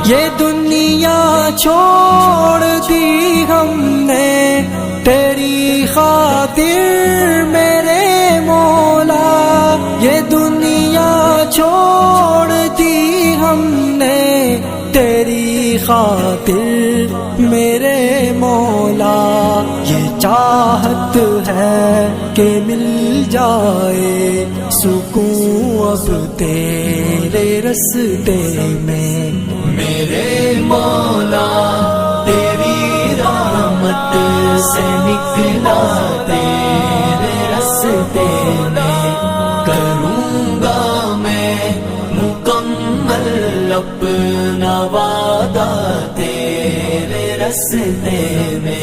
ये दुनिया छोड़ दी हमने तेरी खातिर मेरे मौला। ये दुनिया छोड़ दी हमने तेरी खातिर मेरे मौला। ये चाहत है कि मिल जाए सुकून अब तेरे रस्ते में मेरे मौला। तेरी रहमत से निकला तेरे रस्ते में, करूँगा मैं मुकम्मल अपना वादा तेरे रस्ते में।